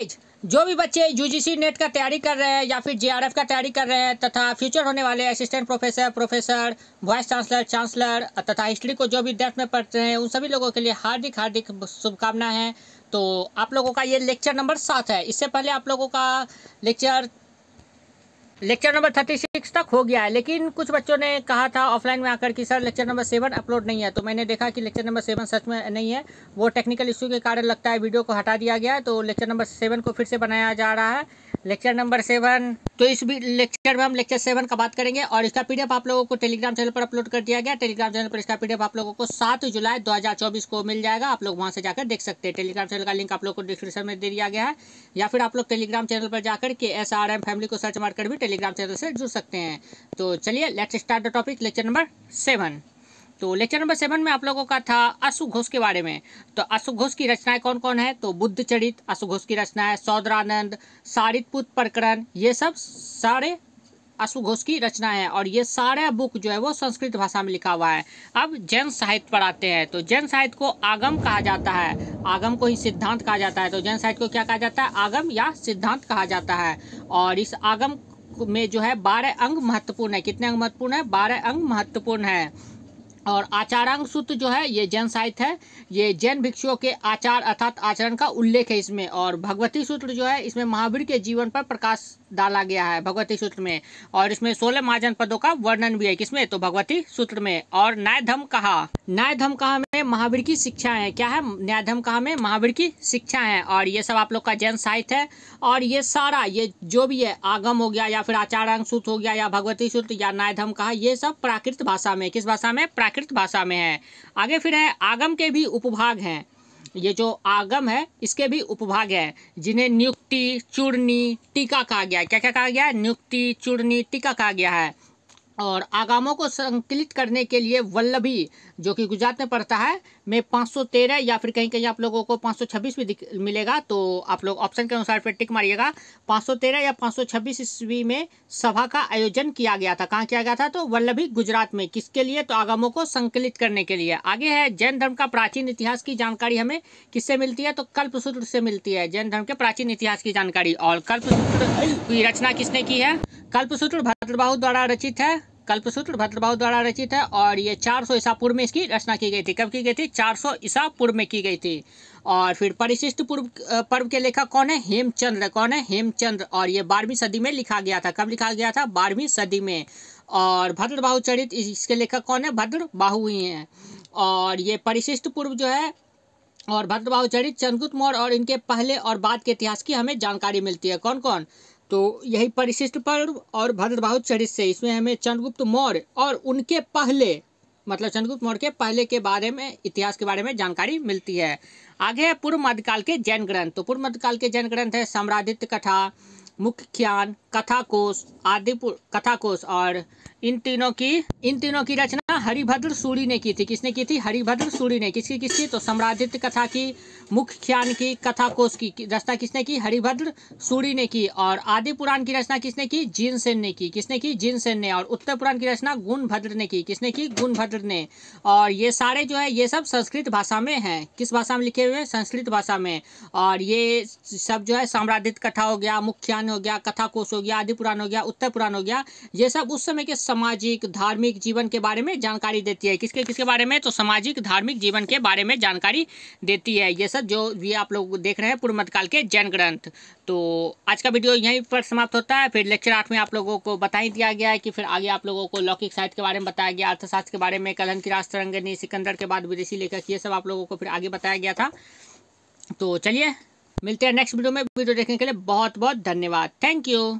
जो भी बच्चे यूजीसी नेट का तैयारी कर रहे हैं या फिर जेआरएफ का तैयारी कर रहे हैं तथा फ्यूचर होने वाले असिस्टेंट प्रोफेसर वाइस चांसलर तथा हिस्ट्री को जो भी डेप्थ में पढ़ते हैं उन सभी लोगों के लिए हार्दिक हार्दिक शुभकामनाएं हैं। तो आप लोगों का ये लेक्चर नंबर 7 है। इससे पहले आप लोगों का लेक्चर नंबर 36 तक हो गया है, लेकिन कुछ बच्चों ने कहा था ऑफलाइन में आकर कि सर लेक्चर नंबर 7 अपलोड नहीं है। तो मैंने देखा कि लेक्चर नंबर 7 सच में नहीं है, वो टेक्निकल इश्यू के कारण लगता है वीडियो को हटा दिया गया है। तो लेक्चर नंबर 7 को फिर से बनाया जा रहा है। लेक्चर नंबर 7, तो इस लेक्चर में हम लेक्चर 7 का बात करेंगे और इसका पीडीएफ आप लोगों को टेलीग्राम चैनल पर अपलोड कर दिया गया। टेलीग्राम चैनल पर इसका पीडीएफ आप लोगों को 7 जुलाई 2024 को मिल जाएगा। आप लोग वहां से जाकर देख सकते हैं। टेलीग्राम चैनल का लिंक आप लोग को डिस्क्रिप्शन में दे दिया गया है, या फिर आप लोग टेलीग्राम चैनल पर जाकर के SRM फैमिली को सर्च मारकर भी टेलीग्राम चैनल से जुड़ सकते हैं। तो चलिए let's start the topic lecture number 7। तो लेक्चर नंबर 7 में आप लोगों का था अश्व घोष के बारे में। तो अश्व घोष की रचनाएं कौन कौन है? तो बुद्ध चरित अश्व घोष की रचना है, सौदरानंद, सारितपुत प्रकरण, ये सब सारे अश्व घोष की रचना है और ये सारा बुक जो है वो संस्कृत भाषा में लिखा हुआ है। अब जैन साहित्य पर आते हैं। तो जैन साहित्य को आगम कहा जाता है, आगम को ही सिद्धांत कहा जाता है। तो जैन साहित्य को क्या कहा जाता है? आगम या सिद्धांत कहा जाता है। और इस आगम में जो है 12 अंग महत्वपूर्ण है। कितने अंग महत्वपूर्ण है? 12 अंग महत्वपूर्ण है। और आचारांग सूत्र जो है ये जैन साहित्य है। ये जैन भिक्षुओं के आचार अर्थात आचरण का उल्लेख है इसमें। और भगवती सूत्र जो है इसमें महावीर के जीवन पर प्रकाश डाला गया है भगवती सूत्र में। और इसमें 16 महाजन पदों का वर्णन भी है। किसमें? तो भगवती सूत्र में। और न्याय धर्म कहा में महावीर की शिक्षा है। क्या है? न्याय धर्म कहा में महावीर की शिक्षा है। और ये सब आप लोग का जैन साहित्य है। और ये सारा ये जो भी है आगम हो गया या फिर आचारांग सूत्र हो गया या भगवती सूत्र या न्याय धर्म कहा, ये सब प्राकृत भाषा में। किस भाषा में? प्राकृत भाषा में है। आगे फिर है आगम के भी उपभाग हैं। ये जो आगम है इसके भी उपभाग है जिन्हें नियुक्ति, चूड़नी, टीका कहा गया है। क्या क्या कहा गया है? नियुक्ति, चूड़नी, टीका कहा गया है। और आगमों को संकलित करने के लिए वल्लभी जो कि गुजरात में पड़ता है में 513 या फिर कहीं कहीं आप लोगों को 526 भी मिलेगा। तो आप लोग ऑप्शन के अनुसार पे टिक मारिएगा। 513 या 526 ईस्वी में सभा का आयोजन किया गया था। कहाँ किया गया था? तो वल्लभी गुजरात में। किसके लिए? तो आगमों को संकलित करने के लिए। आगे है जैन धर्म का प्राचीन इतिहास की जानकारी हमें किससे मिलती है? तो कल्पसूत्र से मिलती है। जैन धर्म के प्राचीन इतिहास की जानकारी। और कल्पसूत्र की रचना किसने की है? कल्पसूत्र भद्रबाहु द्वारा रचित है। कल्पसूत्र भद्रबाहु द्वारा रचित है और ये 400 ईसा पूर्व में इसकी रचना की गई थी। कब की गई थी? 400 ईसा पूर्व में की गई थी। और फिर परिशिष्ट पर्व के लेखक कौन है? हेमचंद्र। कौन है? हेमचंद्र। और ये 12वीं सदी में लिखा गया था। कब लिखा गया था? 12वीं सदी में। और भद्रबाहु चरित इसके लेखक कौन है? भद्रबाहु ही हैं। और ये परिशिष्ट पूर्व जो है और भद्रबाहु चरित चंद्रगुप्त मौर्य और इनके पहले और बाद के इतिहास की हमें जानकारी मिलती है। कौन कौन? तो यही परिशिष्ट पर्व और भद्रबाहु चरित से इसमें हमें चंद्रगुप्त मौर्य और उनके पहले मतलब चंद्रगुप्त मौर्य के पहले के बारे में इतिहास के बारे में जानकारी मिलती है। आगे है पूर्व मध्यकाल के जैन ग्रंथ। तो पूर्व मध्यकाल के जैन ग्रंथ है सम्रादित्य कथा, मुख्यान, कथाकोश, आदि कथाकोश। और इन तीनों की रचना हरिभद्र सूरी ने की थी। किसने की थी? हरिभद्र सूरी ने। किसकी? तो सम्रादित्य कथा की, मुख्यान की, कथाकोश की रचना किसने की? हरिभद्र सूरी ने की। और आदि पुराण की रचना किसने की? जिनसेन ने की। किसने की? जिनसेन ने। और उत्तर पुराण की रचना गुणभद्र ने की। किसने की? गुणभद्र ने। और ये सारे जो है ये सब संस्कृत भाषा में हैं। किस भाषा में लिखे हुए हैं? संस्कृत भाषा में। और ये सब जो है सम्रादित्य कथा हो गया, मुख्यान हो गया, कथाकोश हो गया, आदि पुराण हो गया, उत्तर पुराण हो गया, ये सब उस समय के सामाजिक धार्मिक जीवन के बारे में जानकारी देती है। किसके बारे में? तो सामाजिक धार्मिक जीवन के बारे में जानकारी देती है। ये सब जो भी आप लोग देख रहे हैं पूर्व मध्यकाल के जैन ग्रंथ। तो आज का वीडियो यहीं पर समाप्त होता है। फिर लेक्चर 8 में आप लोगों को बता ही दिया गया है कि फिर आगे आप लोगों को लौकिक साहित्य के बारे में बताया गया, अर्थशास्त्र के बारे में, कलहन की राजतरंगिणी, सिकंदर के बाद विदेशी लेखक, ये सब आप लोगों को फिर आगे बताया गया था। तो चलिए मिलते हैं नेक्स्ट वीडियो में। वीडियो देखने के लिए बहुत बहुत धन्यवाद। Thank you.